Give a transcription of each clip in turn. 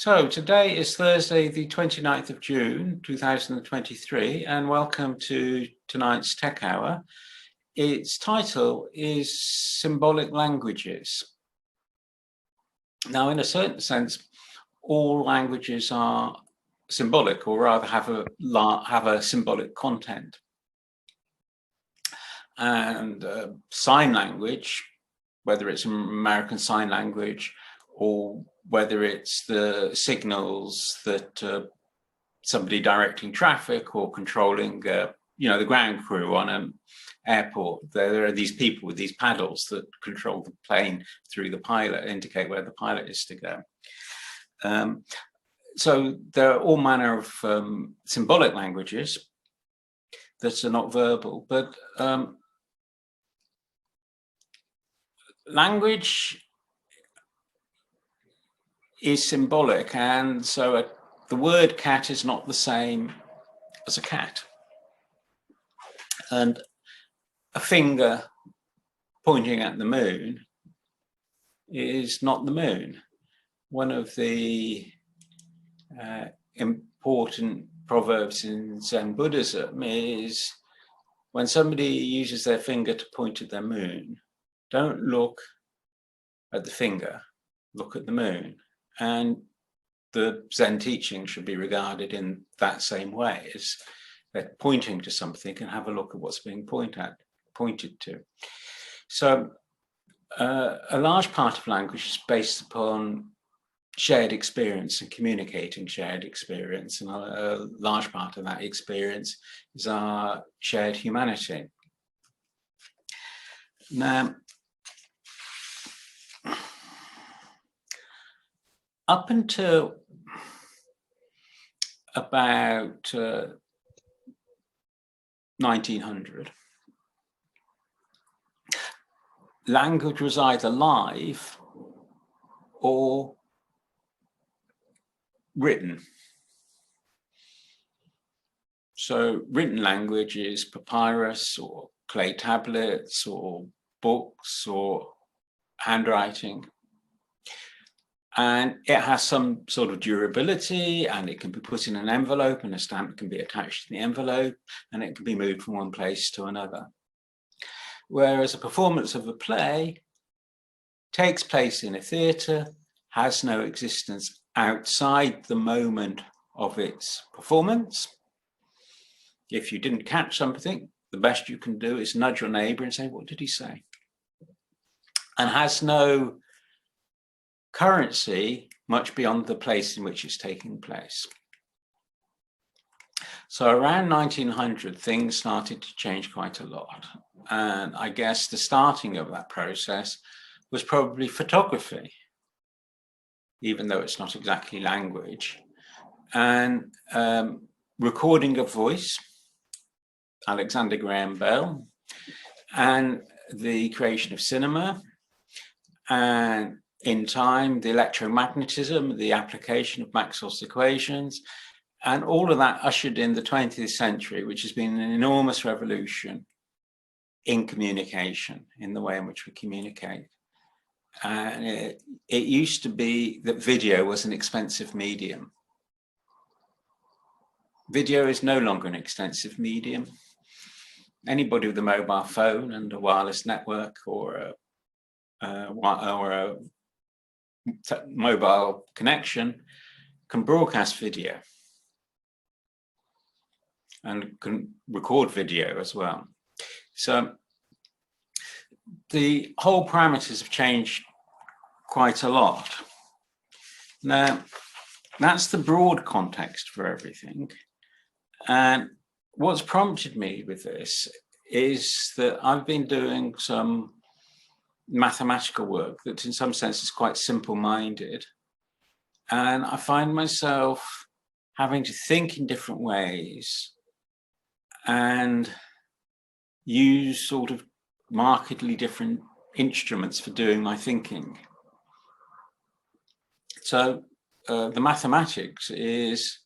So today is Thursday, the 29th of June, 2023, and welcome to tonight's Tech Hour. Its title is Symbolic Languages. Now, in a certain sense, all languages are symbolic, or rather have a symbolic content. And sign language, whether it's American Sign Language or whether it's the signals that somebody directing traffic or controlling, the ground crew on an airport. There are these people with these paddles that control the plane through the pilot, indicate where the pilot is to go. So there are all manner of symbolic languages that are not verbal, but language is symbolic, and so the word cat is not the same as a cat. And a finger pointing at the moon is not the moon. One of the important proverbs in Zen Buddhism is when somebody uses their finger to point at their moon, don't look at the finger, look at the moon. And the Zen teaching should be regarded in that same way, as they're pointing to something and have a look at what's being pointed to. So a large part of language is based upon shared experience and communicating shared experience. And a large part of that experience is our shared humanity. Now, up until about 1900, language was either live or written. So written language is papyrus or clay tablets or books or handwriting. And it has some sort of durability, and it can be put in an envelope, and a stamp can be attached to the envelope, and it can be moved from one place to another. Whereas a performance of a play takes place in a theatre, has no existence outside the moment of its performance. If you didn't catch something, the best you can do is nudge your neighbour and say, "What did he say?" And has no currency much beyond the place in which it's taking place. So around 1900, things started to change quite a lot. And I guess the starting of that process was probably photography, even though it's not exactly language, and recording of voice, Alexander Graham Bell, and the creation of cinema, and in time, the electromagnetism, the application of Maxwell's equations, and all of that ushered in the 20th century, which has been an enormous revolution in communication, in the way in which we communicate. And it used to be that video was an expensive medium. Video is no longer an expensive medium. Anybody with a mobile phone and a wireless network or a mobile connection can broadcast video and can record video as well. So the whole parameters have changed quite a lot. Now, that's the broad context for everything. And what's prompted me with this is that I've been doing some mathematical work that in some sense is quite simple-minded, and I find myself having to think in different ways and use sort of markedly different instruments for doing my thinking. So the mathematics is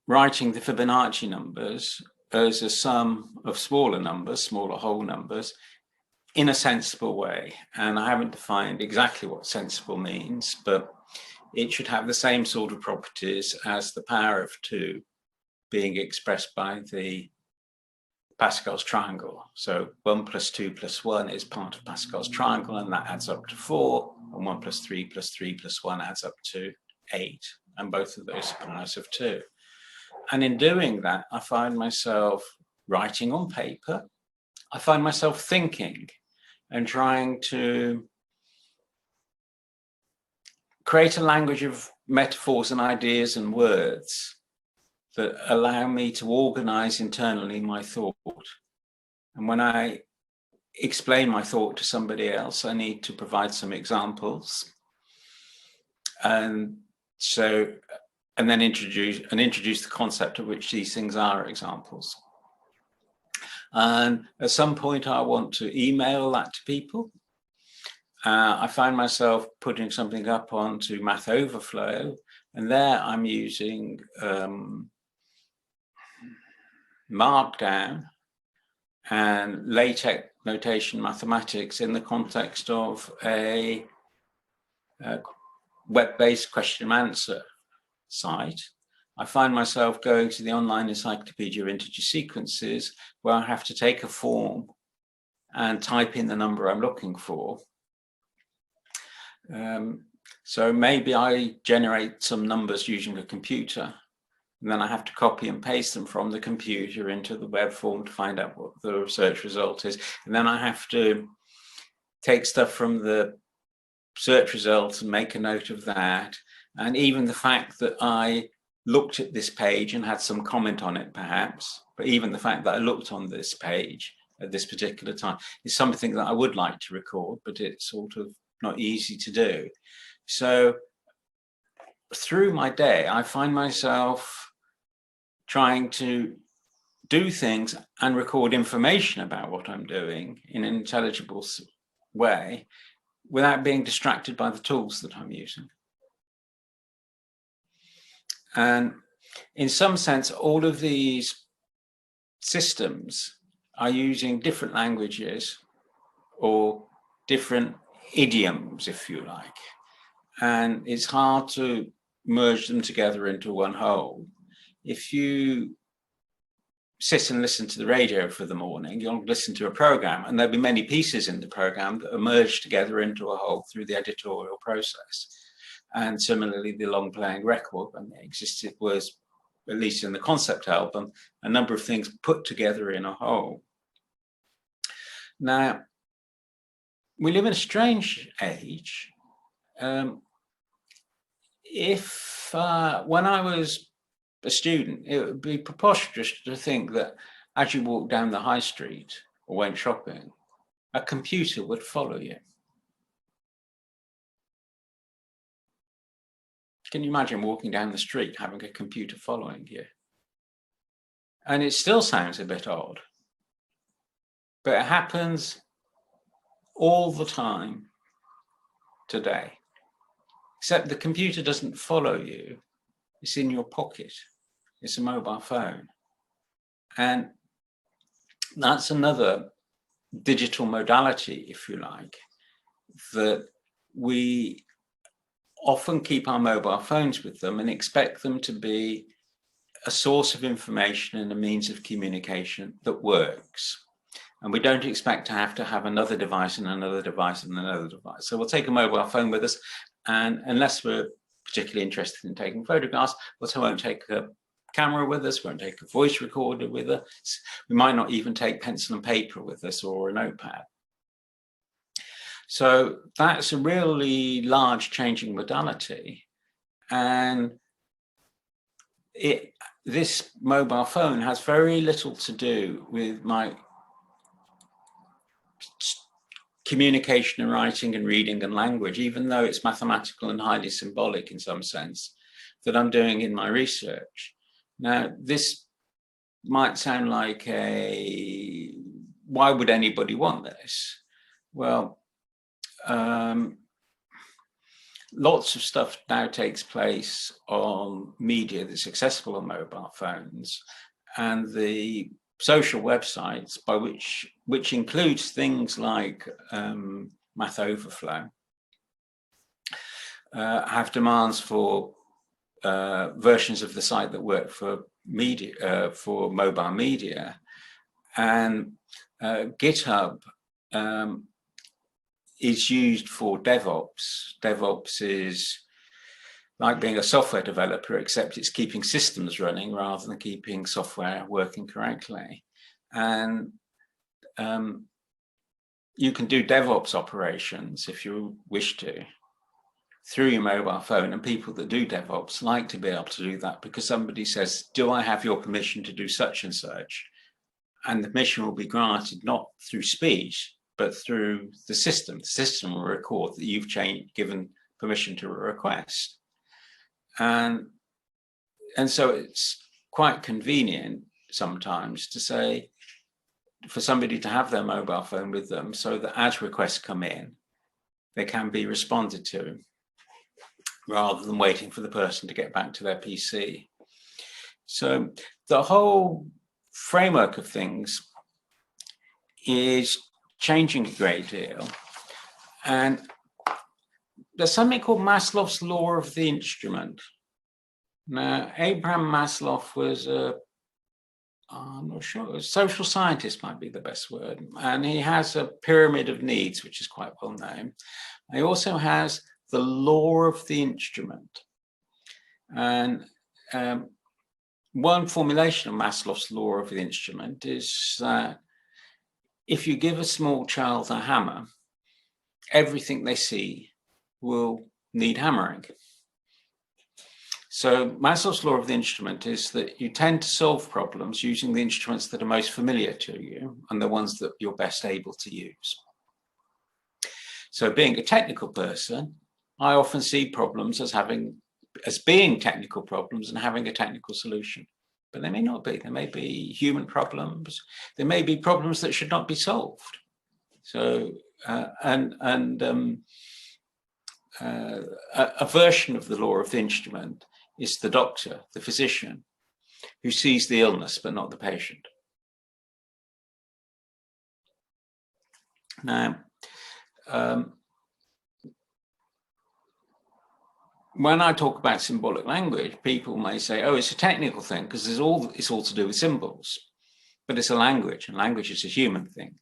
writing the Fibonacci numbers as a sum of smaller numbers, smaller whole numbers, in a sensible way. And I haven't defined exactly what sensible means, but it should have the same sort of properties as the power of 2 being expressed by the Pascal's triangle. So 1 plus 2 plus 1 is part of Pascal's triangle, and that adds up to 4. And 1 plus 3 plus 3 plus 1 adds up to 8. And both of those are powers of 2. And in doing that, I find myself writing on paper. I find myself thinking and trying to create a language of metaphors and ideas and words that allow me to organize internally my thought. And when I explain my thought to somebody else, I need to provide some examples. And then introduce the concept of which these things are examples. And at some point I want to email that to people. I find myself putting something up onto Math Overflow, and there I'm using Markdown and LaTeX notation mathematics in the context of a web-based question and answer site. I find myself going to the online encyclopedia of integer sequences, where I have to take a form and type in the number I'm looking for. So maybe I generate some numbers using a computer, and then I have to copy and paste them from the computer into the web form to find out what the search result is. And then I have to take stuff from the search results and make a note of that. And even the fact that I looked at this page and had some comment on it, perhaps, but even the fact that I looked on this page at this particular time is something that I would like to record, but it's sort of not easy to do. So through my day, I find myself trying to do things and record information about what I'm doing in an intelligible way without being distracted by the tools that I'm using. And in some sense, all of these systems are using different languages or different idioms, if you like. And it's hard to merge them together into one whole. If you sit and listen to the radio for the morning, you'll listen to a program, and there'll be many pieces in the program that are merged together into a whole through the editorial process. And similarly, the long-playing record, when it existed, was, at least in the concept album, a number of things put together in a whole. Now, we live in a strange age. When I was a student, it would be preposterous to think that as you walked down the high street or went shopping, a computer would follow you. Can you imagine walking down the street having a computer following you? And it still sounds a bit odd, but it happens all the time today. Except the computer doesn't follow you, it's in your pocket. It's a mobile phone. And that's another digital modality, if you like, that we often keep our mobile phones with them and expect them to be a source of information and a means of communication that works. And we don't expect to have another device and another device and another device. So we'll take a mobile phone with us, and unless we're particularly interested in taking photographs, we won't take a camera with us, won't take a voice recorder with us. We might not even take pencil and paper with us or a notepad. So that's a really large changing modality. And this mobile phone has very little to do with my communication and writing and reading and language, even though it's mathematical and highly symbolic in some sense, that I'm doing in my research. Now, this might sound like why would anybody want this? Well, lots of stuff now takes place on media that's accessible on mobile phones, and the social websites, which includes things like Math Overflow, have demands for versions of the site that work for media, for mobile media, and GitHub is used for DevOps. DevOps is like being a software developer, except it's keeping systems running rather than keeping software working correctly. And you can do DevOps operations if you wish to through your mobile phone, and people that do DevOps like to be able to do that because somebody says, do I have your permission to do such and such? And the permission will be granted not through speech, but through the system. The system will record that you've given permission to a request. And so it's quite convenient sometimes to say, for somebody to have their mobile phone with them so that as requests come in, they can be responded to rather than waiting for the person to get back to their PC. So the whole framework of things is changing a great deal. And there's something called Maslow's law of the instrument. Now, Abraham Maslow was I'm not sure, a social scientist might be the best word. And he has a pyramid of needs, which is quite well known. He also has the law of the instrument. And one formulation of Maslow's law of the instrument is that if you give a small child a hammer, everything they see will need hammering. So Maslow's law of the instrument is that you tend to solve problems using the instruments that are most familiar to you and the ones that you're best able to use. So being a technical person, I often see problems as being technical problems and having a technical solution. But they may not be. There may be human problems. There may be problems that should not be solved. So, a version of the law of the instrument is the doctor, the physician, who sees the illness but not the patient. Now, when I talk about symbolic language, people may say, oh, it's a technical thing because it's all to do with symbols. But it's a language, and language is a human thing.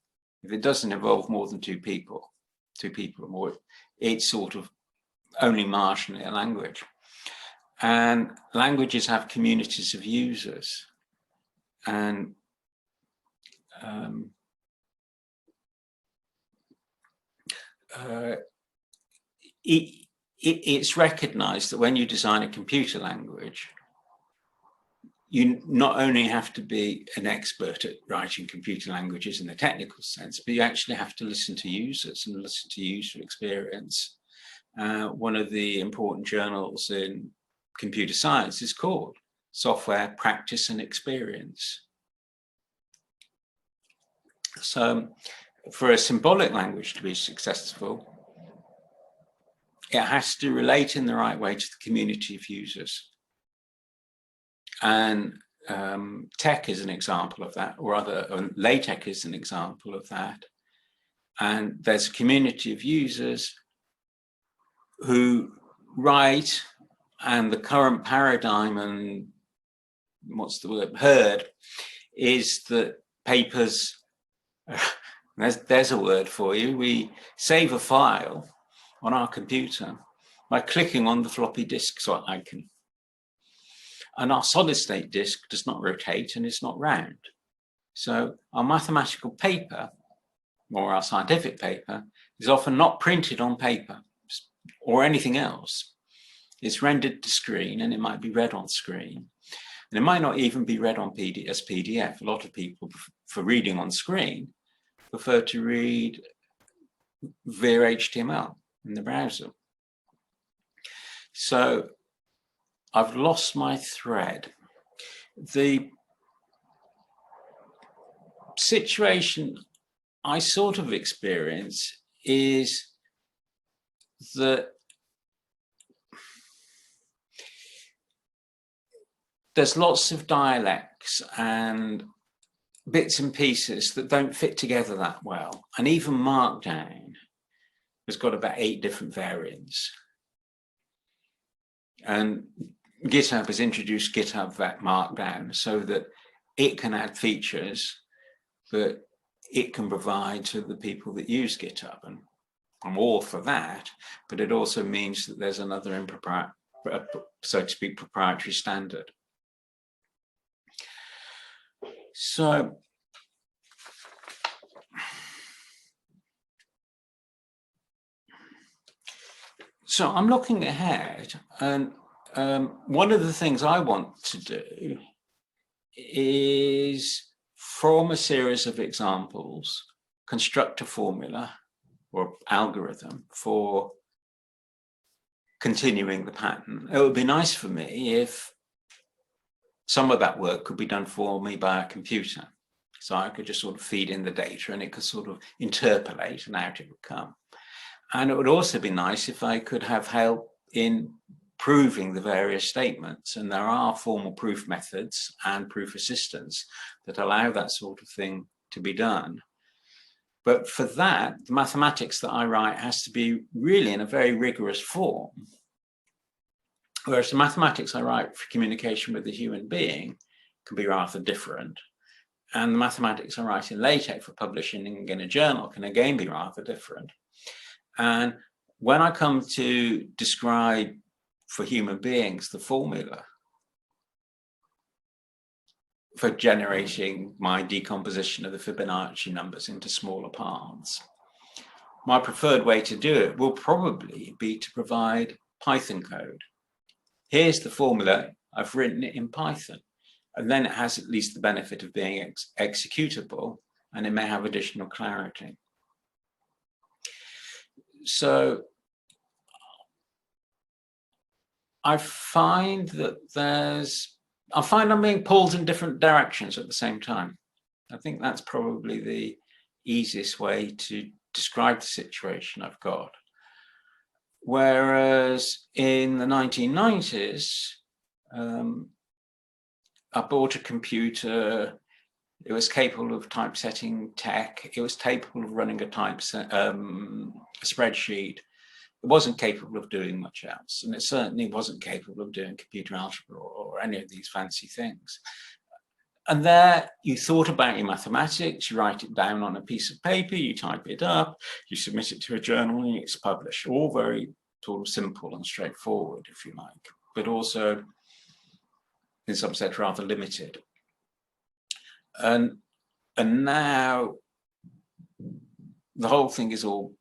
If it doesn't involve more than two people or more, it's sort of only marginally a language. And languages have communities of users. And it's recognized that when you design a computer language, you not only have to be an expert at writing computer languages in the technical sense, but you actually have to listen to users and listen to user experience. One of the important journals in computer science is called Software Practice and Experience. So for a symbolic language to be successful, it has to relate in the right way to the community of users. And tech is an example of that, or LaTeX is an example of that. And there's a community of users who write, and the current paradigm and herd is that papers, there's a word for you. We save a file on our computer by clicking on the floppy disk icon. And our solid state disk does not rotate and it's not round. So our mathematical paper or our scientific paper is often not printed on paper or anything else. It's rendered to screen and it might be read on screen. And it might not even be read on as PDF. A lot of people, for reading on screen, prefer to read via HTML in the browser. So I've lost my thread. The situation I sort of experience is that there's lots of dialects and bits and pieces that don't fit together that well. And even Markdown has got about 8 different variants. And GitHub has introduced GitHub Markdown so that it can add features that it can provide to the people that use GitHub. And I'm all for that, but it also means that there's another so to speak, proprietary standard. So I'm looking ahead, and one of the things I want to do is, from a series of examples, construct a formula or algorithm for continuing the pattern. It would be nice for me if some of that work could be done for me by a computer. So I could just sort of feed in the data and it could sort of interpolate and out it would come. And it would also be nice if I could have help in proving the various statements. And there are formal proof methods and proof assistants that allow that sort of thing to be done. But for that, the mathematics that I write has to be really in a very rigorous form. Whereas the mathematics I write for communication with a human being can be rather different. And the mathematics I write in LaTeX for publishing in a journal can again be rather different. And when I come to describe for human beings the formula for generating my decomposition of the Fibonacci numbers into smaller parts, my preferred way to do it will probably be to provide Python code. Here's the formula, I've written it in Python. And then it has at least the benefit of being executable, and it may have additional clarity. So I find that I'm being pulled in different directions at the same time. I think that's probably the easiest way to describe the situation I've got. Whereas in the 1990s, I bought a computer. It was capable of typesetting tech. It was capable of running a spreadsheet. It wasn't capable of doing much else. And it certainly wasn't capable of doing computer algebra or any of these fancy things. And there you thought about your mathematics, you write it down on a piece of paper, you type it up, you submit it to a journal and it's published. All very sort of simple and straightforward, if you like, but also in some sense rather limited. And now the whole thing is all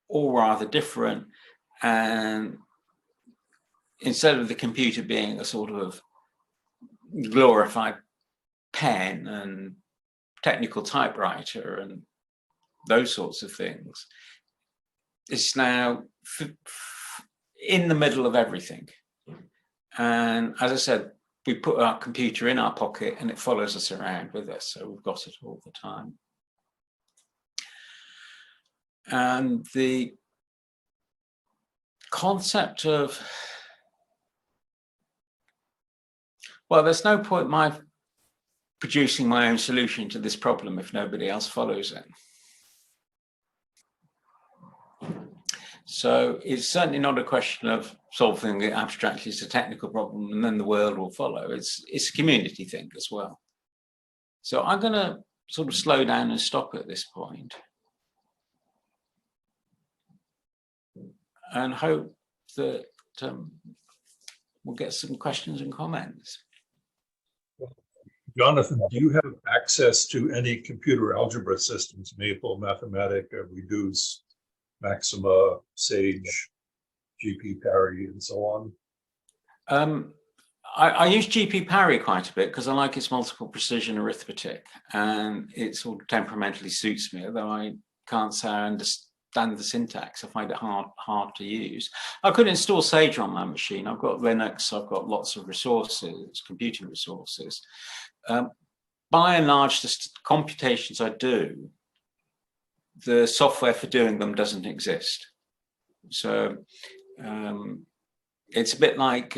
rather different. And instead of the computer being a sort of glorified pen and technical typewriter and those sorts of things, it's now in the middle of everything. And as I said, we put our computer in our pocket and it follows us around with us. So we've got it all the time. And the concept of, well, there's no point my producing my own solution to this problem if nobody else follows it. So it's certainly not a question of solving it abstractly as a technical problem and then the world will follow. It's a community thing as well. So I'm going to sort of slow down and stop at this point and hope that we'll get some questions and comments. Jonathan, do you have access to any computer algebra systems, Maple, Mathematica, Reduce, Maxima, Sage, GP Parry, and so on? I use GP Parry quite a bit because I like its multiple precision arithmetic, and it sort of temperamentally suits me, although I can't say I understand the syntax. I find it hard to use. I could install Sage on my machine. I've got Linux, I've got lots of resources, computing resources. By and large, the computations I do, the software for doing them doesn't exist. So it's a bit like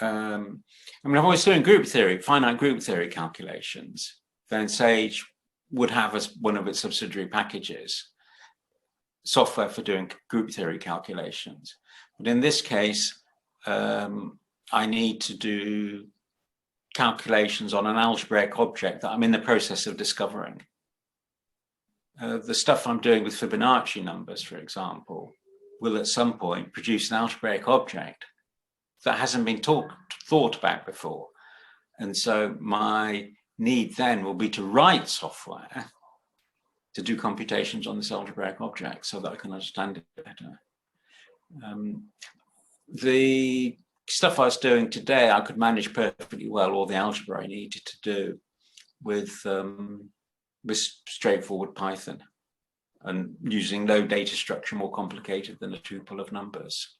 I mean, if I was doing group theory, finite group theory calculations, then Sage would have as one of its subsidiary packages software for doing group theory calculations. But in this case, I need to do calculations on an algebraic object that I'm in the process of discovering. The stuff I'm doing with Fibonacci numbers, for example, will at some point produce an algebraic object that hasn't been thought about before. And so my need then will be to write software to do computations on this algebraic object so that I can understand it better. The stuff I was doing today, I could manage perfectly well all the algebra I needed to do with straightforward Python and using no data structure more complicated than a tuple of numbers.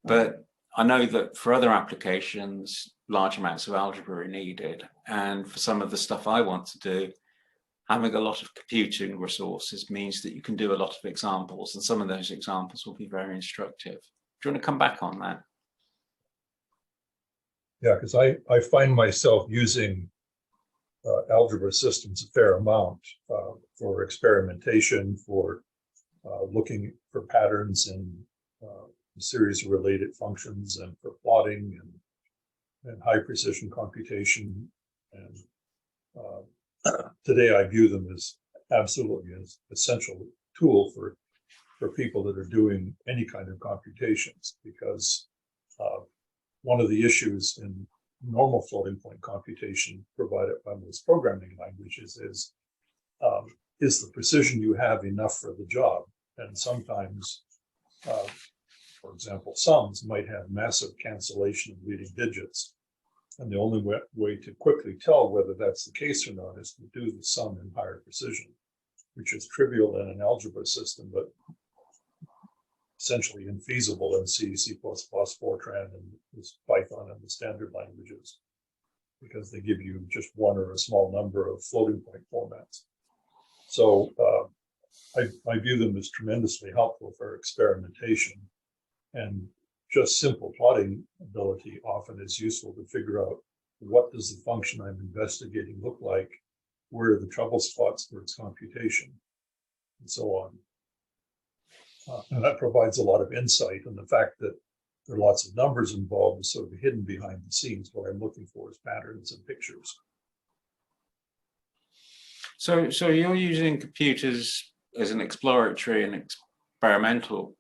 But I know that for other applications, large amounts of algebra are needed. And for some of the stuff I want to do, having a lot of computing resources means that you can do a lot of examples, and some of those examples will be very instructive. Do you want to come back on that? Yeah, because I find myself using algebra systems a fair amount for experimentation, for looking for patterns in a series of related functions, and for plotting and high precision computation. And today I view them as absolutely an essential tool for people that are doing any kind of computations, because one of the issues in normal floating point computation provided by most programming languages is the precision you have enough for the job? And sometimes, for example, sums might have massive cancellation of leading digits. And the only way to quickly tell whether that's the case or not is to do the sum in higher precision, which is trivial in an algebra system, but essentially infeasible in C, C++, Fortran, and Python and the standard languages, because they give you just one or a small number of floating point formats. So I view them as tremendously helpful for experimentation, and just simple plotting ability often is useful to figure out what does the function I'm investigating look like, where are the trouble spots for its computation, and so on. And that provides a lot of insight, and the fact that there are lots of numbers involved is sort of hidden behind the scenes. What I'm looking for is patterns and pictures. So you're using computers as an exploratory and experimental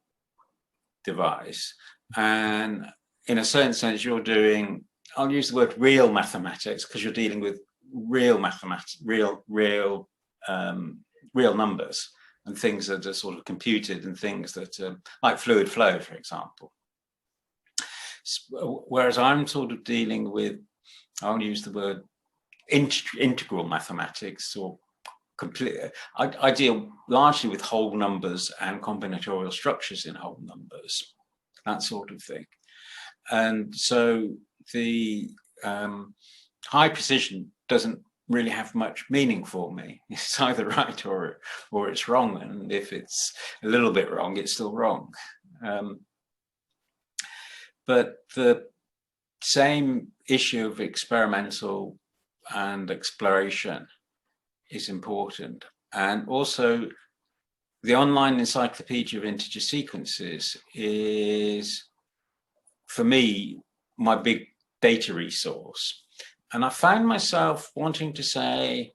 device, and in a certain sense you're doing, I'll use the word real mathematics, because you're dealing with real mathematics, real numbers, and things that are sort of computed, and things that are like fluid flow, for example. Whereas I'm sort of dealing with, I'll use the word integral mathematics, or complete. I deal largely with whole numbers and combinatorial structures in whole numbers, that sort of thing. And so the high precision doesn't really have much meaning for me. It's either right or it's wrong, and if it's a little bit wrong, it's still wrong. But the same issue of experimental and exploration is important, and also the online encyclopedia of integer sequences is, for me, my big data resource. And I found myself wanting to say,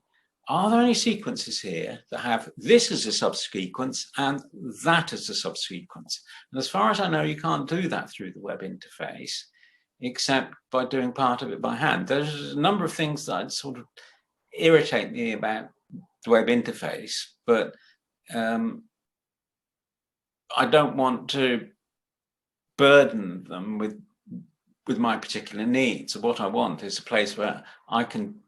are there any sequences here that have this as a subsequence and that as a subsequence? And as far as I know, you can't do that through the web interface, except by doing part of it by hand. There's a number of things that sort of irritate me about the web interface, but I don't want to burden them with my particular needs. So what I want is a place where I can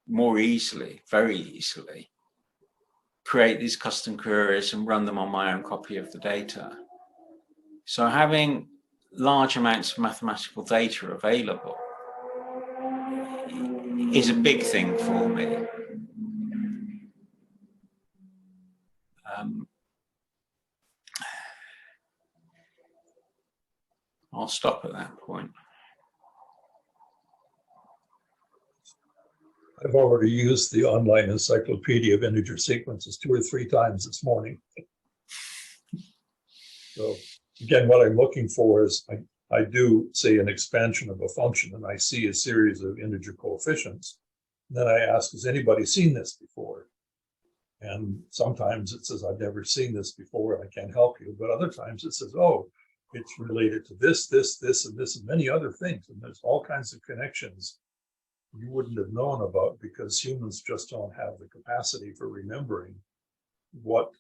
more easily, very easily, create these custom queries and run them on my own copy of the data. So having large amounts of mathematical data available is a big thing for me. I'll stop at that point. I've already used the online encyclopedia of integer sequences 2 or 3 times this morning. So again, what I'm looking for is I do say an expansion of a function and I see a series of integer coefficients. Then I ask, has anybody seen this before? And sometimes it says, I've never seen this before and I can't help you. But other times it says, oh, it's related to this, this, this, and this, and many other things. And there's all kinds of connections you wouldn't have known about because humans just don't have the capacity for remembering what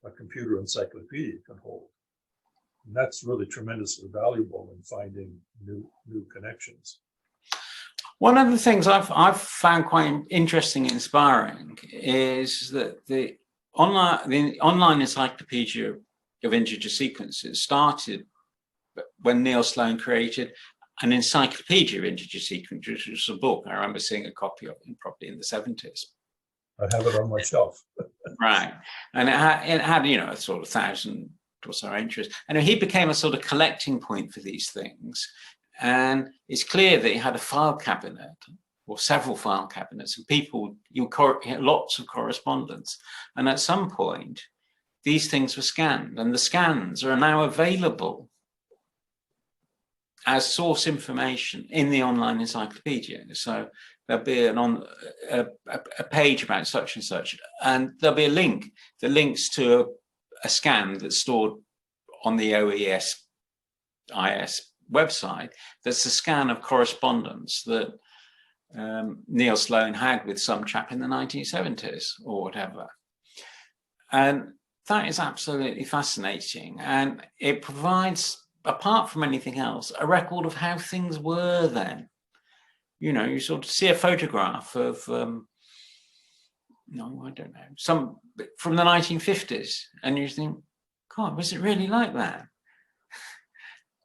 a computer encyclopedia can hold. And that's really tremendously valuable in finding new connections. One of the things I've found quite interesting and inspiring is that the online encyclopedia of integer sequences started when Neil Sloan created an encyclopedia of integer sequences, which was a book. I remember seeing a copy of it probably in the 70s. I have it on my shelf. Right. And it had, you know, a sort of 1,000 or so entries. And he became a sort of collecting point for these things. And it's clear that he had a file cabinet or several file cabinets and people, lots of correspondence. And at some point, these things were scanned and the scans are now available as source information in the online encyclopedia. So there'll be a page about such and such, and there'll be a link that links to a scan that's stored on the OESIS website. That's a scan of correspondence that Neil Sloan had with some chap in the 1970s or whatever. And that is absolutely fascinating. And it provides, apart from anything else, a record of how things were then. You know, you sort of see a photograph of, no, I don't know, some from the 1950s, and you think, God, was it really like that?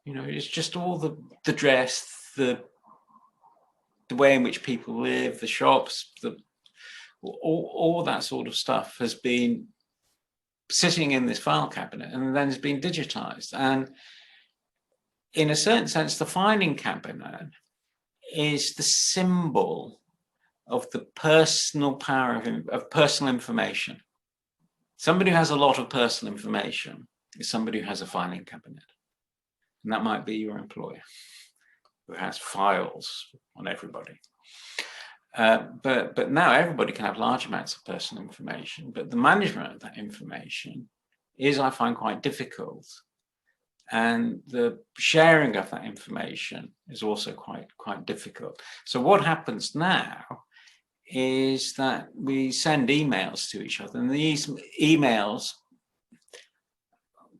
You know, it's just all the dress, the way in which people live, the shops, all that sort of stuff has been sitting in this file cabinet and then has been digitized. And in a certain sense, the filing cabinet is the symbol of the personal power of personal information. Somebody who has a lot of personal information is somebody who has a filing cabinet. And that might be your employer, who has files on everybody. But now everybody can have large amounts of personal information, but the management of that information is, I find, quite difficult. And the sharing of that information is also quite difficult. So what happens now is that we send emails to each other, and these emails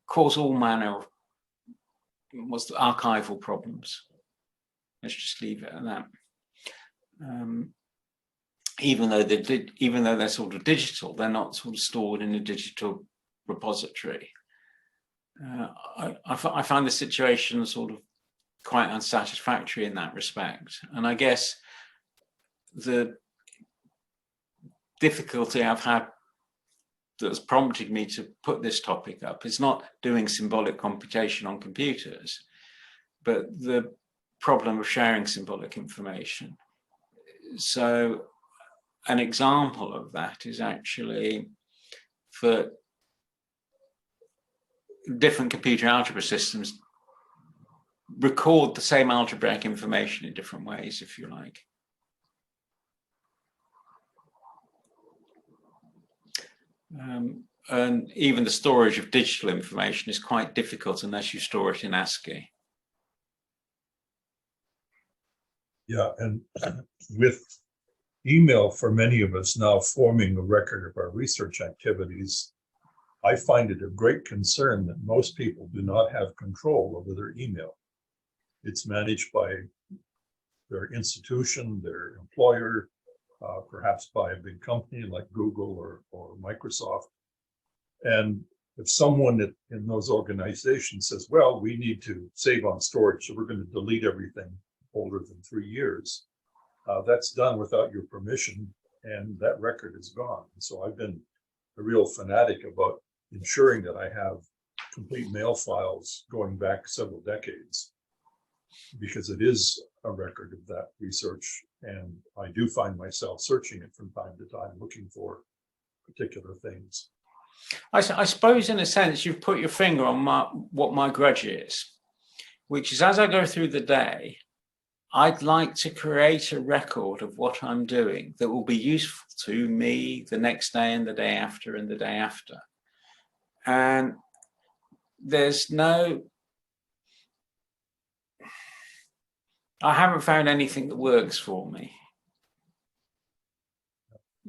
cause all manner of archival problems. Let's just leave it at that. Even though they're sort of digital, they're not sort of stored in a digital repository. I find the situation sort of quite unsatisfactory in that respect. And I guess the difficulty I've had that's prompted me to put this topic up is not doing symbolic computation on computers, but the problem of sharing symbolic information. So an example of that is actually for different computer algebra systems record the same algebraic information in different ways, if you like. And even the storage of digital information is quite difficult unless you store it in ASCII. Yeah, and with email for many of us now forming a record of our research activities, I find it a great concern that most people do not have control over their email. It's managed by their institution, their employer, perhaps by a big company like Google or Microsoft. And if someone in those organizations says, well, we need to save on storage, so we're going to delete everything older than 3 years, that's done without your permission, and that record is gone. So I've been a real fanatic about ensuring that I have complete mail files going back several decades, because it is a record of that research, and I do find myself searching it from time to time, looking for particular things. I suppose in a sense you've put your finger on what my grudge is, which is as I go through the day, I'd like to create a record of what I'm doing that will be useful to me the next day and the day after and the day after. And I haven't found anything that works for me.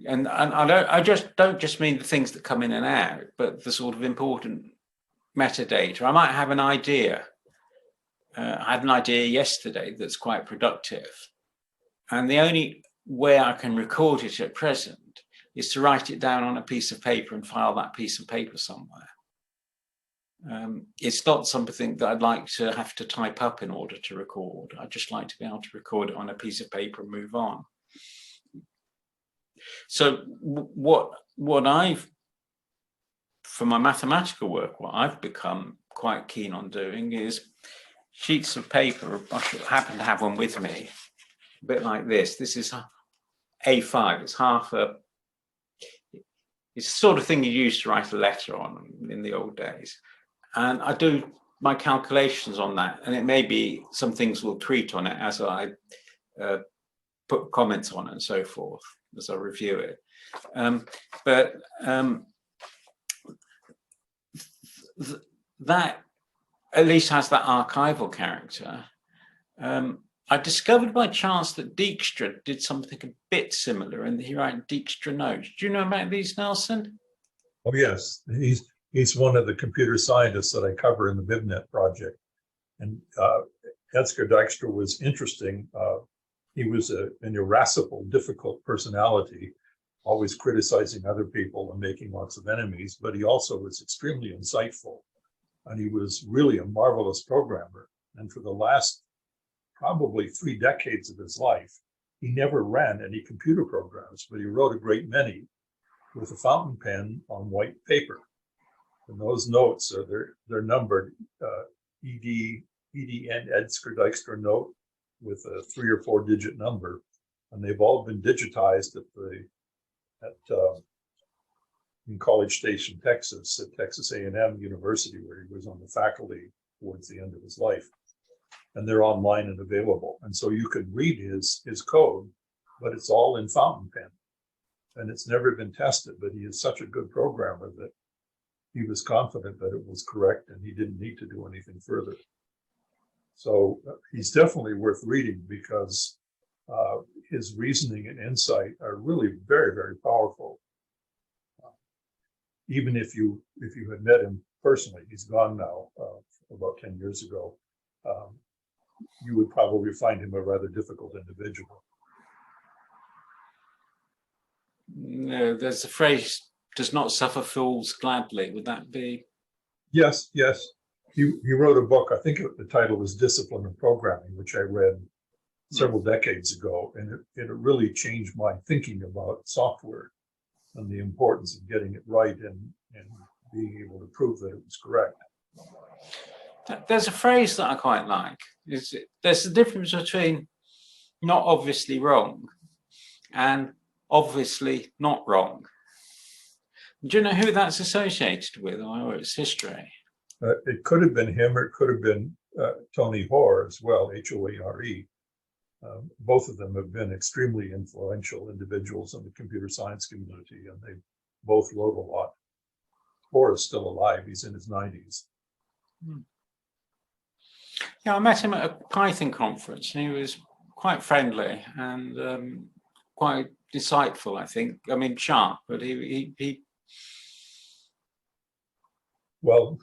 And I don't just mean the things that come in and out, but the sort of important metadata. I might have an idea. I had an idea yesterday that's quite productive. And the only way I can record it at present is to write it down on a piece of paper and file that piece of paper somewhere. It's not something that I'd like to have to type up in order to record. I'd just like to be able to record it on a piece of paper and move on. So what I've, for my mathematical work, what I've become quite keen on doing is sheets of paper. I happen to have one with me, a bit like this. This is A5. It's it's the sort of thing you used to write a letter on in the old days. And I do my calculations on that, and it may be some things will tweet on it as I put comments on it and so forth as I review it. That at least has that archival character. I discovered by chance that Dijkstra did something a bit similar, and he wrote Dijkstra notes. Do you know about these, Nelson? Oh yes, he's one of the computer scientists that I cover in the BibNet project. And Edsger Dijkstra was interesting. He was an irascible, difficult personality, always criticizing other people and making lots of enemies, but he also was extremely insightful. And he was really a marvelous programmer. And for the last probably 3 decades of his life, he never ran any computer programs, but he wrote a great many with a fountain pen on white paper. And those notes are they're numbered EDN Edsger Dijkstra note with a 3 or 4 digit number, and they've all been digitized in College Station, Texas, at Texas A&M University, where he was on the faculty towards the end of his life. And they're online and available. And so you can read his code, but it's all in fountain pen. And it's never been tested, but he is such a good programmer that he was confident that it was correct and he didn't need to do anything further. So he's definitely worth reading because his reasoning and insight are really very, very powerful. Even if you had met him personally, he's gone now, about 10 years ago, you would probably find him a rather difficult individual. No, there's a phrase, does not suffer fools gladly. Would that be? Yes, yes. He wrote a book, I think the title was Discipline of Programming, which I read several decades ago, and it really changed my thinking about software and the importance of getting it right and being able to prove that it was correct. There's a phrase that I quite like. There's a difference between not obviously wrong and obviously not wrong. Do you know who that's associated with, or its history? It could have been him, or it could have been Tony Hoare as well, Hoare. Both of them have been extremely influential individuals in the computer science community, and they both wrote a lot. Hoare is still alive. He's in his 90s. Yeah, I met him at a Python conference, and he was quite friendly and quite insightful, I think. I mean, sharp, but he... Well,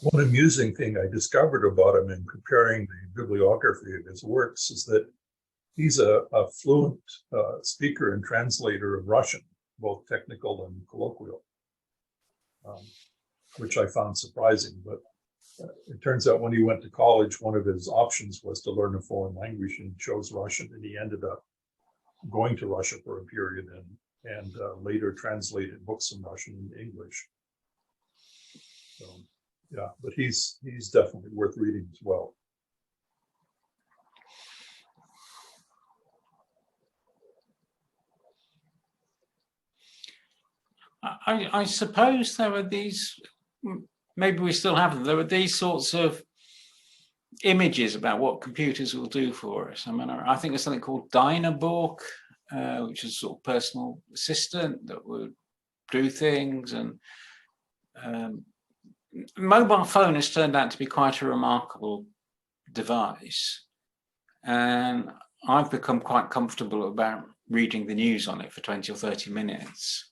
one amusing thing I discovered about him in comparing the bibliography of his works is that he's a fluent speaker and translator of Russian, both technical and colloquial, which I found surprising. But it turns out when he went to college, one of his options was to learn a foreign language, and chose Russian, and he ended up going to Russia for a period and later translated books in Russian into English. So, yeah, but he's definitely worth reading as well. I suppose there were these, maybe we still have them, there were these sorts of images about what computers will do for us. I mean, I think there's something called Dynaborg, which is a sort of personal assistant that would do things, and mobile phone has turned out to be quite a remarkable device, and I've become quite comfortable about reading the news on it for 20 or 30 minutes,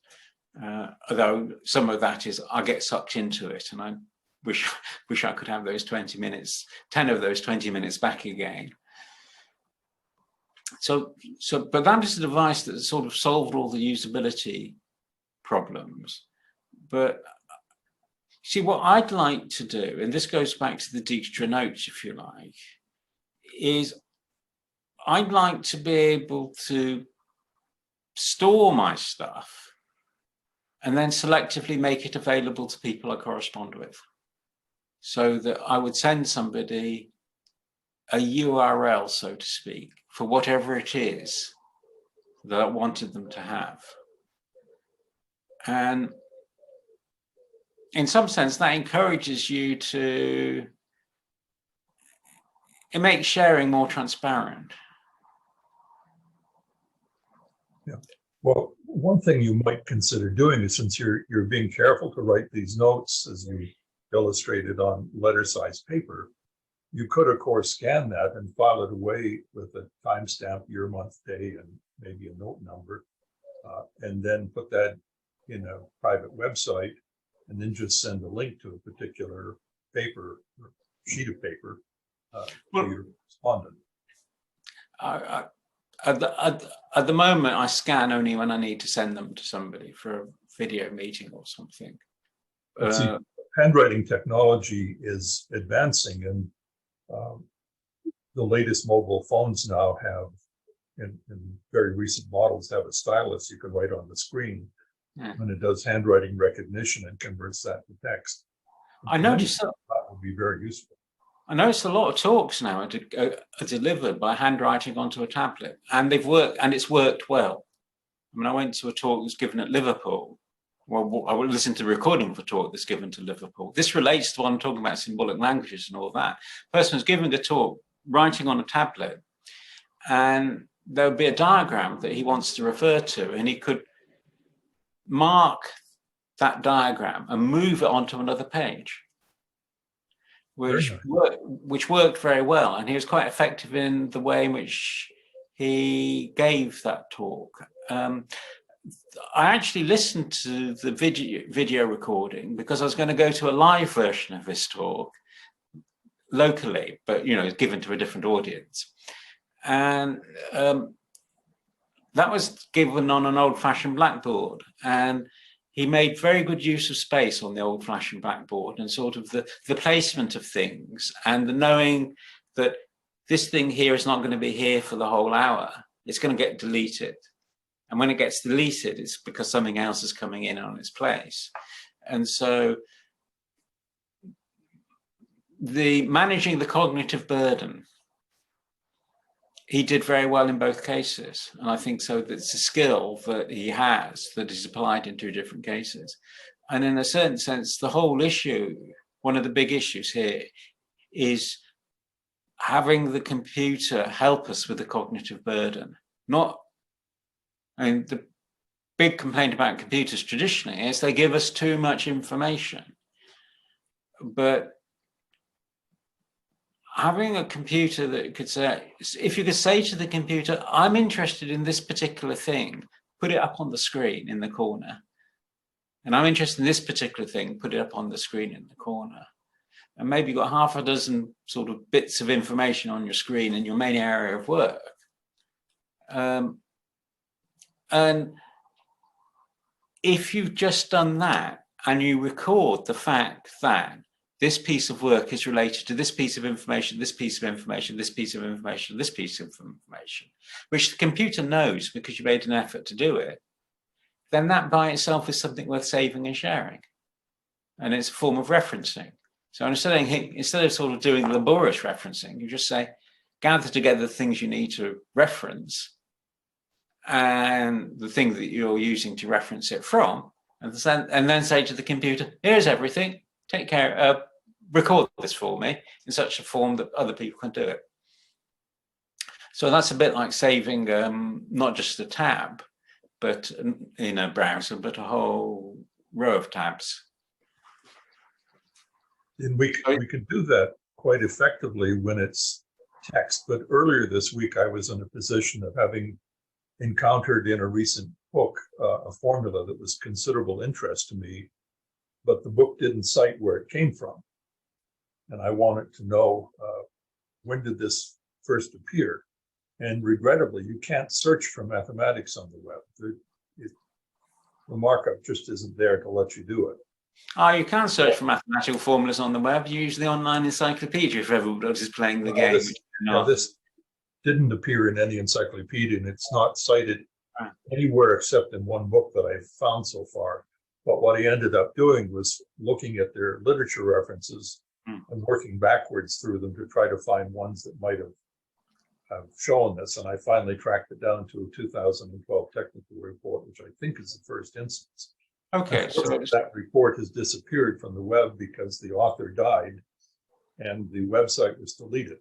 although some of that is I get sucked into it, and I wish I could have those 20 minutes, 10 of those 20 minutes back again. But that is a device that sort of solved all the usability problems. But see, what I'd like to do, and this goes back to the Dijkstra notes, if you like, is I'd like to be able to store my stuff and then selectively make it available to people I correspond with, so that I would send somebody a URL, so to speak, for whatever it is that I wanted them to have. And in some sense, that encourages you to, it makes sharing more transparent. Yeah. Well, one thing you might consider doing is, since you're being careful to write these notes as you illustrated on letter-sized paper, you could, of course, scan that and file it away with a timestamp, year, month, day, and maybe a note number, and then put that in a private website, and then just send a link to a particular paper or sheet of paper to your respondent. At the moment, I scan only when I need to send them to somebody for a video meeting or something. See, handwriting technology is advancing, and the latest mobile phones now have, in very recent models, have a stylus you can write on the screen, and it does handwriting recognition and converts that to text. I noticed that would be very useful. I noticed a lot of talks now are delivered by handwriting onto a tablet, and it's worked well. I mean, I went to a talk that was given at Liverpool. Well, I listened to the recording of a talk that's given to Liverpool. This relates to what I'm talking about, symbolic languages and all that. The person was giving a talk, writing on a tablet, and there would be a diagram that he wants to refer to, and he could mark that diagram and move it onto another page, which worked very well. And he was quite effective in the way in which he gave that talk. I actually listened to the video recording because I was going to go to a live version of this talk locally, but given to a different audience. And that was given on an old-fashioned blackboard, and he made very good use of space on the old-fashioned blackboard, and sort of the placement of things, and the knowing that this thing here is not going to be here for the whole hour. It's going to get deleted. And when it gets deleted, it's because something else is coming in on its place. And so managing the cognitive burden, he did very well in both cases. And I think so that's a skill that he has that is applied in two different cases. And in a certain sense, the whole issue, one of the big issues here, is having the computer help us with the cognitive burden. The big complaint about computers traditionally is they give us too much information. But having a computer that could say, if you could say to the computer, I'm interested in this particular thing, put it up on the screen in the corner. And I'm interested in this particular thing, put it up on the screen in the corner. And maybe you've got half a dozen sort of bits of information on your screen in your main area of work. And if you've just done that and you record the fact that this piece of work is related to this piece of information, this piece of information, this piece of information, this piece of information, which the computer knows because you made an effort to do it, then that by itself is something worth saving and sharing. And it's a form of referencing. So instead of sort of doing laborious referencing, you just say, gather together the things you need to reference and the thing that you're using to reference it from, and then say to the computer, here's everything, take care, record this for me in such a form that other people can do it. So that's a bit like saving not just a tab, but in a browser, but a whole row of tabs. And we can do that quite effectively when it's text. But earlier this week, I was in a position of having encountered in a recent book a formula that was considerable interest to me, but the book didn't cite where it came from. And I wanted to know when did this first appear? And regrettably, you can't search for mathematics on the web. The markup just isn't there to let you do it. Oh, you can search for mathematical formulas on the web. You use the online encyclopedia if everybody's playing the game. This didn't appear in any encyclopedia, and it's not cited anywhere except in one book that I've found so far. But what I ended up doing was looking at their literature references and working backwards through them to try to find ones that might have shown this. And I finally tracked it down to a 2012 technical report, which I think is the first instance. Okay, so that report has disappeared from the web because the author died and the website was deleted.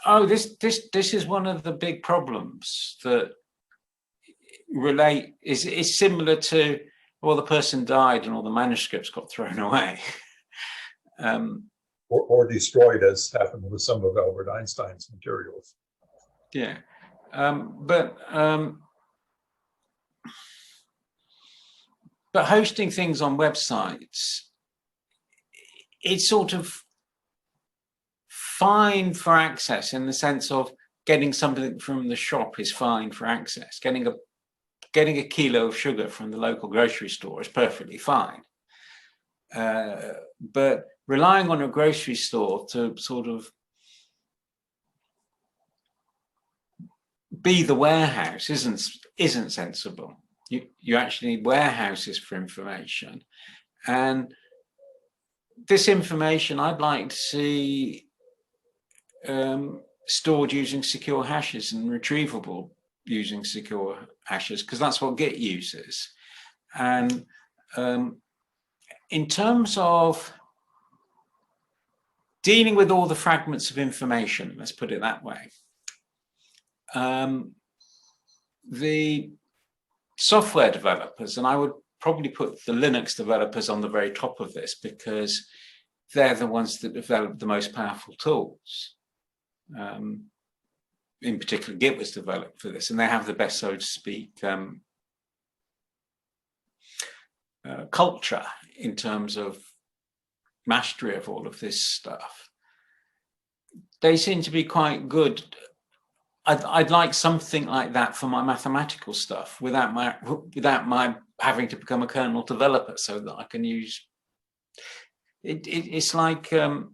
Oh, this is one of the big problems that relate is similar to, well, the person died and all the manuscripts got thrown away. Or destroyed, as happened with some of Albert Einstein's materials. Yeah, but hosting things on websites, it's sort of fine for access in the sense of getting something from the shop is fine for access. Getting a kilo of sugar from the local grocery store is perfectly fine. But relying on a grocery store to sort of be the warehouse isn't sensible. You actually need warehouses for information, and this information I'd like to see stored using secure hashes and retrievable using secure hashes, because that's what Git uses. And in terms of dealing with all the fragments of information, let's put it that way, the software developers, and I would probably put the Linux developers on the very top of this because they're the ones that develop the most powerful tools. In particular, Git was developed for this, and they have the best, so to speak, culture in terms of mastery of all of this stuff. They seem to be quite good. I'd like something like that for my mathematical stuff without my having to become a kernel developer, so that I can use it. It's like the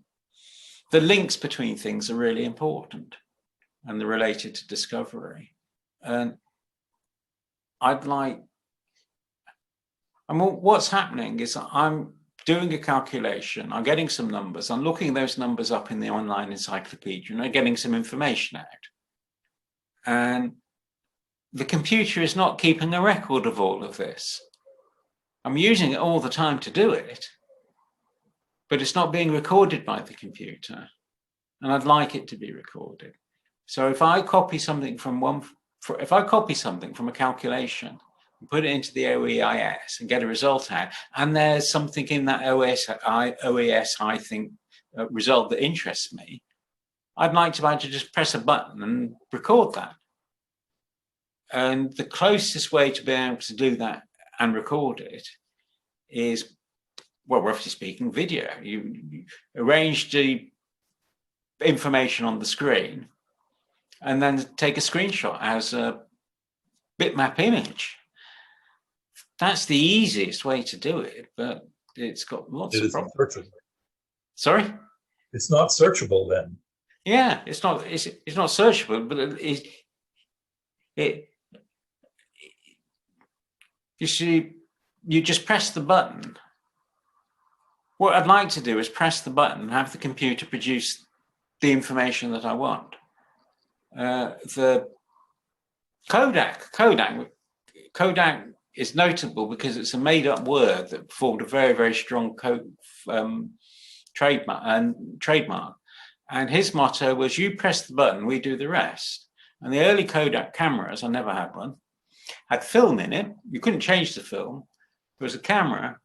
links between things are really important, and they're related to discovery. And what's happening is I'm doing a calculation, I'm getting some numbers, I'm looking those numbers up in the online encyclopedia, and I'm getting some information out. And the computer is not keeping a record of all of this. I'm using it all the time to do it, but it's not being recorded by the computer. And I'd like it to be recorded. So if I copy something from a calculation and put it into the OEIS and get a result out, and there's something in that OES I think result that interests me, I'd like to be able to just press a button and record that. And the closest way to be able to do that and record it is, well, roughly speaking, video. You arrange the information on the screen and then take a screenshot as a bitmap image. That's the easiest way to do it, but it's got lots of problems. Searchable. Sorry? It's not searchable then. Yeah, it's not searchable, but you see, you just press the button. What I'd like to do is press the button and have the computer produce the information that I want. The Kodak is notable because it's a made-up word that formed a very, very strong trademark. And his motto was, you press the button, we do the rest. And the early Kodak cameras, I never had one, had film in it. You couldn't change the film. There was a camera.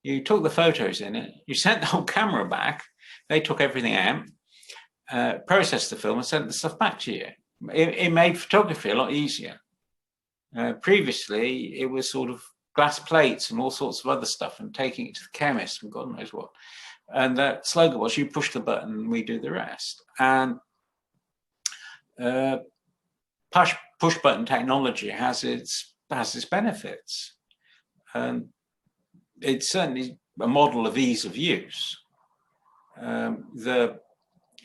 You took the photos in it. You sent the whole camera back. They took everything out, processed the film and sent the stuff back to you. It made photography a lot easier. Previously, it was sort of glass plates and all sorts of other stuff and taking it to the chemist and God knows what. And that slogan was, you push the button and we do the rest. And push button technology has its benefits. And it's certainly a model of ease of use. The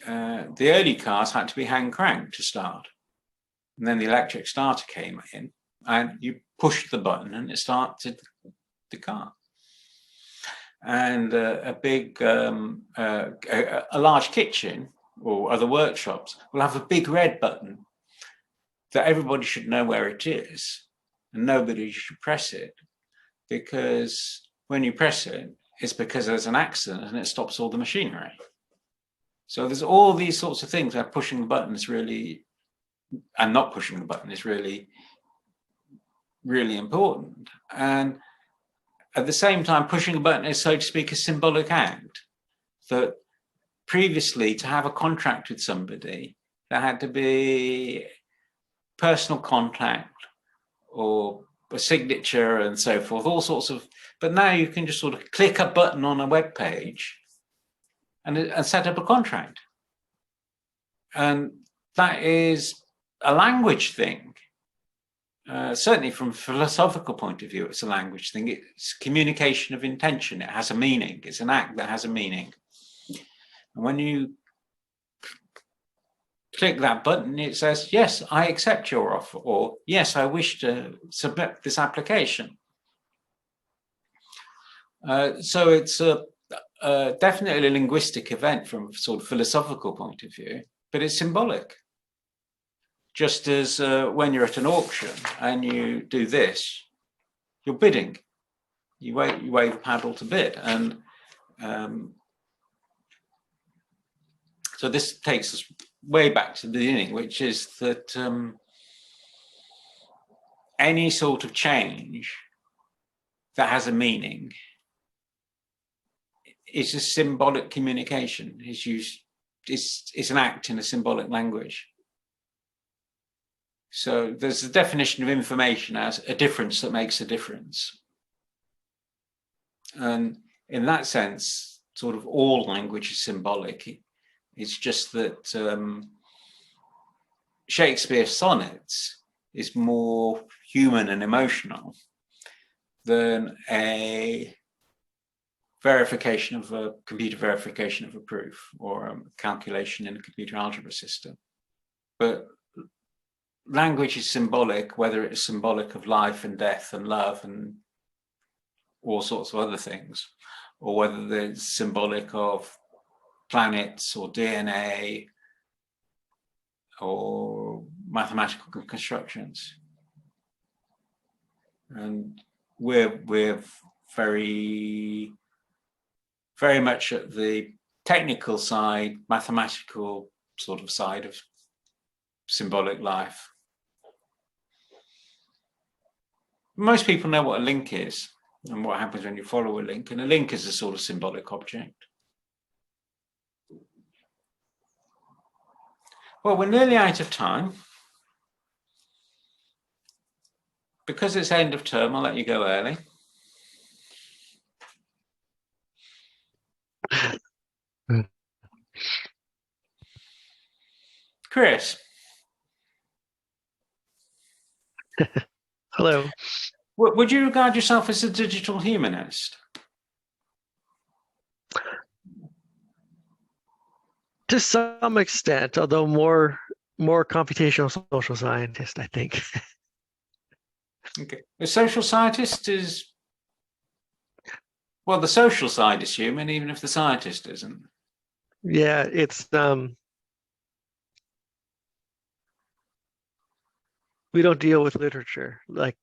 early cars had to be hand cranked to start. And then the electric starter came in and you pushed the button and it started the car. And a large kitchen or other workshops will have a big red button that everybody should know where it is and nobody should press it, because when you press it, it's because there's an accident and it stops all the machinery. So there's all these sorts of things where pushing the button is really, and not pushing the button is really, really important. And at the same time, pushing a button is, so to speak, a symbolic act. That previously, to have a contract with somebody, there had to be personal contact or a signature and so forth, all sorts of, but now you can just sort of click a button on a web page and set up a contract. And that is a language thing. Certainly from a philosophical point of view, it's a language thing. It's communication of intention. It has a meaning. It's an act that has a meaning. And when you click that button, it says, yes, I accept your offer, or yes, I wish to submit this application. So it's definitely a linguistic event from a sort of philosophical point of view, but it's symbolic. Just as when you're at an auction and you do this, you're bidding. You wave a paddle to bid. And so this takes us way back to the beginning, which is that any sort of change that has a meaning is a symbolic communication. It's an act in a symbolic language. So there's a definition of information as a difference that makes a difference. And in that sense, sort of all language is symbolic. It's just that Shakespeare's sonnets is more human and emotional than a computer verification of a proof or a calculation in a computer algebra system. But language is symbolic, whether it's symbolic of life and death and love and all sorts of other things, or whether it's symbolic of planets or DNA or mathematical constructions. And we're very, very much at the technical side, mathematical sort of side of symbolic life. Most people know what a link is and what happens when you follow a link, and a link is a sort of symbolic object. Well, we're nearly out of time. Because it's end of term, I'll let you go early. Chris. Hello. Would you regard yourself as a digital humanist? To some extent, although more computational social scientist, I think. Okay. The social scientist is, well, the social side is human, even if the scientist isn't. Yeah, it's we don't deal with literature like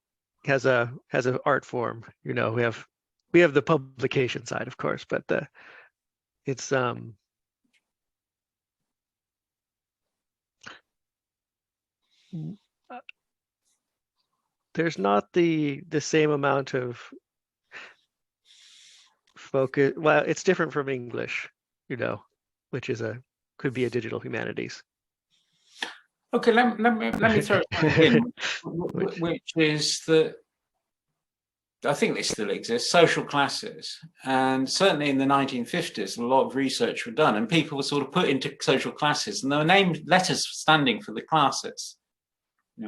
has a art form. We have the publication side, of course, but it's there's not the same amount of focus. Well, it's different from English, which could be a digital humanities. Okay, let me throw something in, which is that I think they still exist, social classes. And certainly in the 1950s, a lot of research were done and people were sort of put into social classes and there were named letters standing for the classes,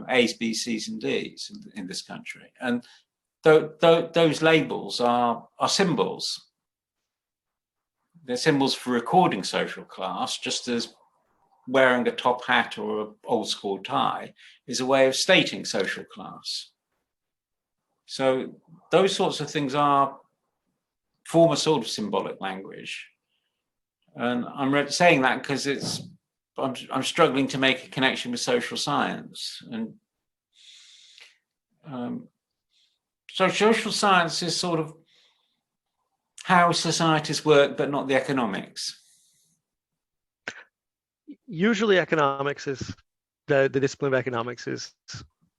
A's, B's, C's and D's in this country. And those labels are symbols. They're symbols for recording social class, just as wearing a top hat or an old school tie is a way of stating social class. So those sorts of things form a sort of symbolic language. And I'm saying that because I'm struggling to make a connection with social science. And so social science is sort of how societies work, but not the economics. Usually economics is, the discipline of economics is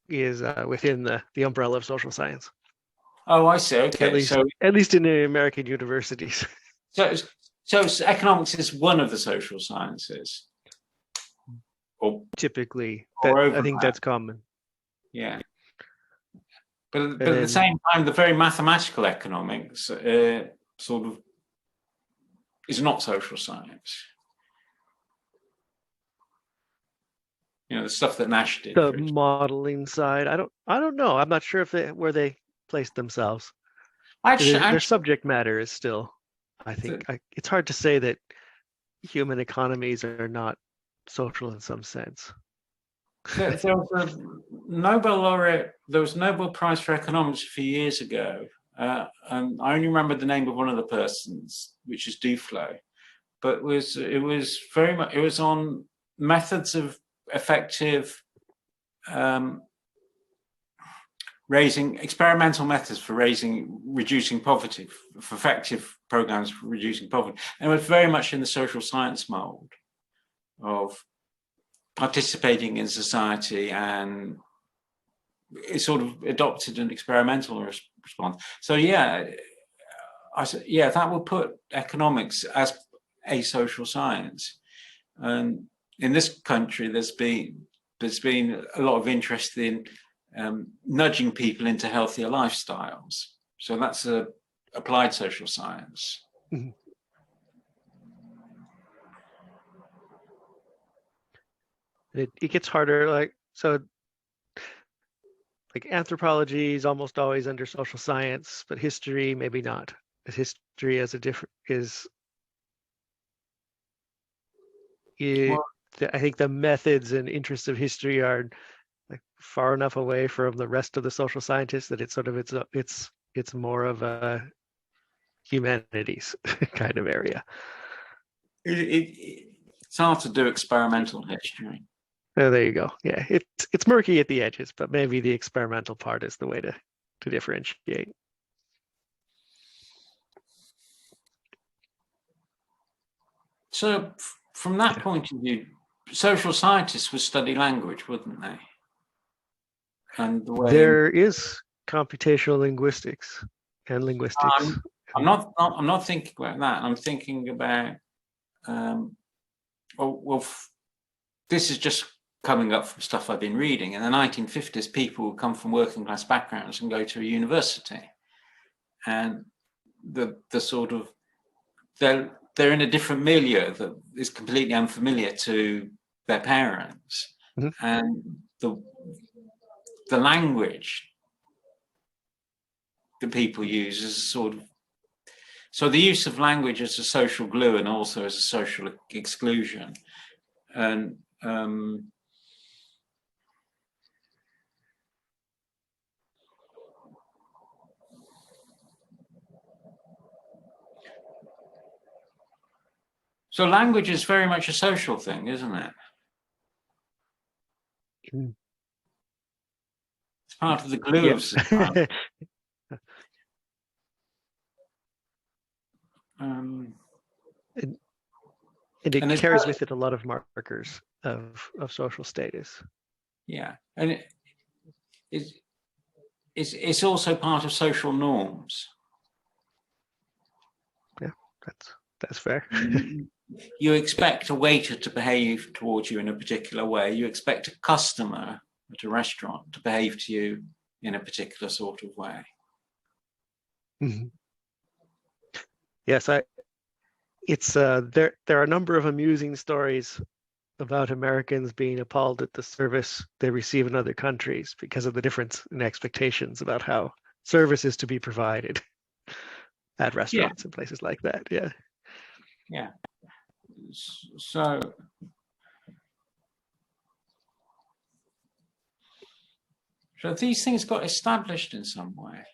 within the umbrella of social science. Oh, I see. Okay. At least in the American universities. So economics is one of the social sciences. Or typically, or I think that's common. Yeah. But at the same time, the very mathematical economics sort of is not social science. The stuff that Nash did. The modeling side, I don't know. I'm not sure where they place themselves. Their subject matter is still, I think, it's hard to say that human economies are not social in some sense. There was a Nobel laureate. There was a Nobel Prize for Economics a few years ago, and I only remember the name of one of the persons, which is Duflo. But it was on methods of effective experimental methods for reducing poverty, for effective programs for reducing poverty, and it was very much in the social science mold of participating in society, and it sort of adopted an experimental response. So that would put economics as a social science. And in this country, there's been a lot of interest in nudging people into healthier lifestyles. So that's a applied social science. Mm-hmm. It gets harder, like anthropology is almost always under social science, but history maybe not. History as a different I think the methods and interests of history are far enough away from the rest of the social scientists that it's more of a humanities kind of area. It's hard to do experimental history. Oh, there you go. Yeah, it's murky at the edges, but maybe the experimental part is the way to differentiate. So from that point of view, social scientists would study language, wouldn't they? And the way there is computational linguistics and linguistics. I'm not thinking about that. I'm thinking about this is just coming up from stuff I've been reading. In the 1950s, people would come from working class backgrounds and go to a university, and the sort of they're in a different milieu that is completely unfamiliar to their parents, mm-hmm. and the language that people use is so the use of language as a social glue and also as a social exclusion, and so language is very much a social thing, isn't it? Mm. part of the glue of society. And it carries with it a lot of markers of social status. Yeah, and it's also part of social norms. Yeah, that's fair. You expect a waiter to behave towards you in a particular way. You expect a customer at a restaurant to behave to you in a particular sort of way. Mm-hmm. Yes, there are a number of amusing stories about Americans being appalled at the service they receive in other countries because of the difference in expectations about how service is to be provided at restaurants and places like that. Yeah. Yeah. So these things got established in some way.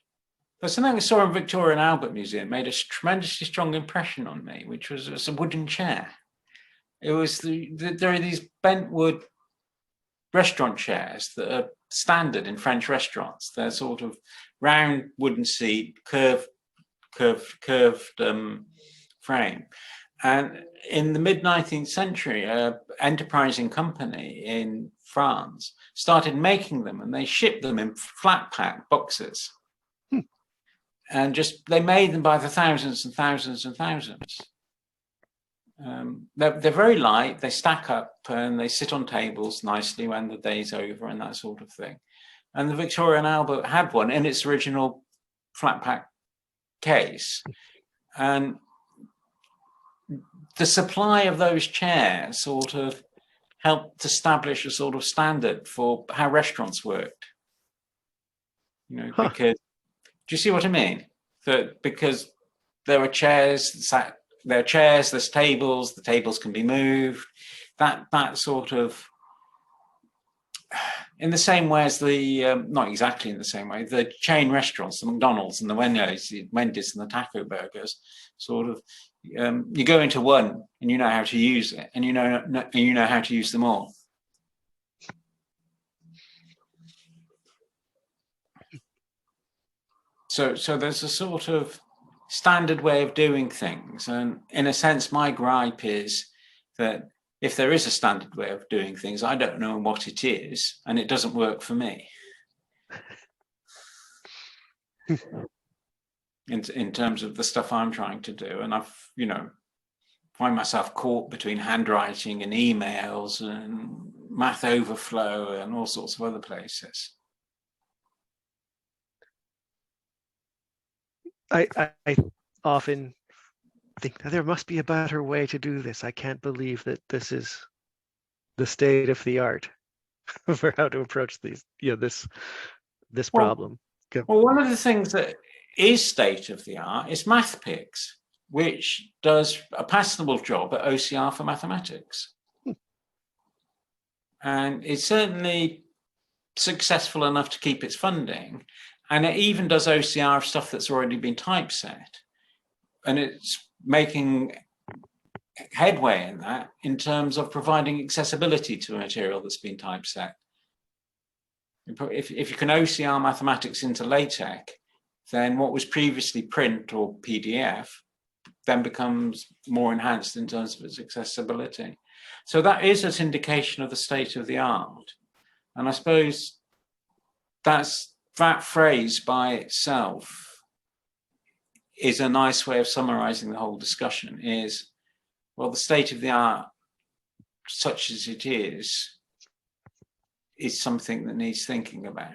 But something we saw in Victoria and Albert Museum made a tremendously strong impression on me, which was a wooden chair. It was there are these bent wood restaurant chairs that are standard in French restaurants. They're sort of round wooden seat, curved frame. And in the mid-19th century, an enterprising company in France started making them, and they shipped them in flat pack boxes. And they made them by the thousands and thousands and thousands. They're very light, they stack up, and they sit on tables nicely when the day's over and that sort of thing. And the Victoria and Albert had one in its original flat pack case. And the supply of those chairs sort of helped establish a sort of standard for how restaurants worked. Because, do you see what I mean? Because there are chairs, there's tables, the tables can be moved. That sort of, in the same way as not exactly in the same way, the chain restaurants, the McDonald's and the Wendy's and the Taco Burgers, sort of, you go into one and you know how to use it, and you know how to use them all. So there's a sort of standard way of doing things, and in a sense, my gripe is that if there is a standard way of doing things, I don't know what it is, and it doesn't work for me. in terms of the stuff I'm trying to do, and I've find myself caught between handwriting and emails and math overflow and all sorts of other places. I often think there must be a better way to do this. I can't believe that this is the state of the art for how to approach this problem. Well, one of the things that is state of the art is MathPix, which does a passable job at OCR for mathematics. And it's certainly successful enough to keep its funding. And it even does OCR of stuff that's already been typeset. And it's making headway in that in terms of providing accessibility to a material that's been typeset. If you can OCR mathematics into LaTeX, then what was previously print or PDF then becomes more enhanced in terms of its accessibility. So that is an indication of the state of the art. And I suppose that phrase by itself is a nice way of summarizing the whole discussion is, well, the state of the art, such as it is something that needs thinking about.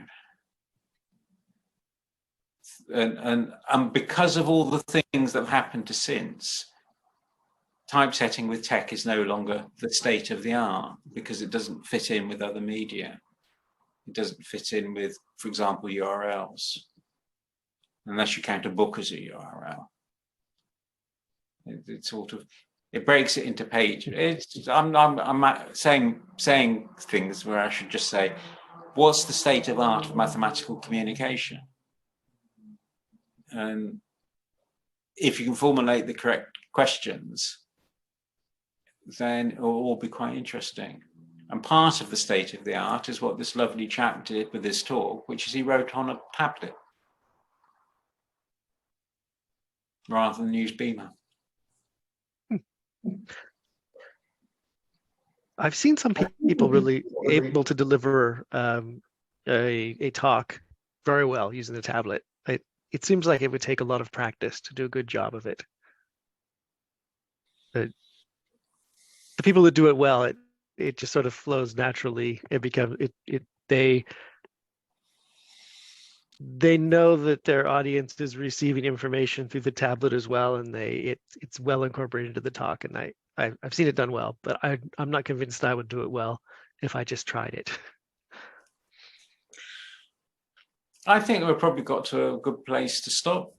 And because of all the things that have happened since, typesetting with tech is no longer the state of the art because it doesn't fit in with other media. It doesn't fit in with, for example, URLs, unless you count a book as a URL. It breaks it into pages. I'm saying things where I should just say, what's the state of art of mathematical communication? And if you can formulate the correct questions, then it will all be quite interesting. And part of the state of the art is what this lovely chap did with his talk, which is he wrote on a tablet rather than use Beamer. I've seen some people really able to deliver a talk very well using the tablet. It seems like it would take a lot of practice to do a good job of it. The people that do it well, it just sort of flows naturally. It becomes they know that their audience is receiving information through the tablet as well, and it's well incorporated into the talk. And I've seen it done well, but I'm not convinced I would do it well if I just tried it. I think we've probably got to a good place to stop.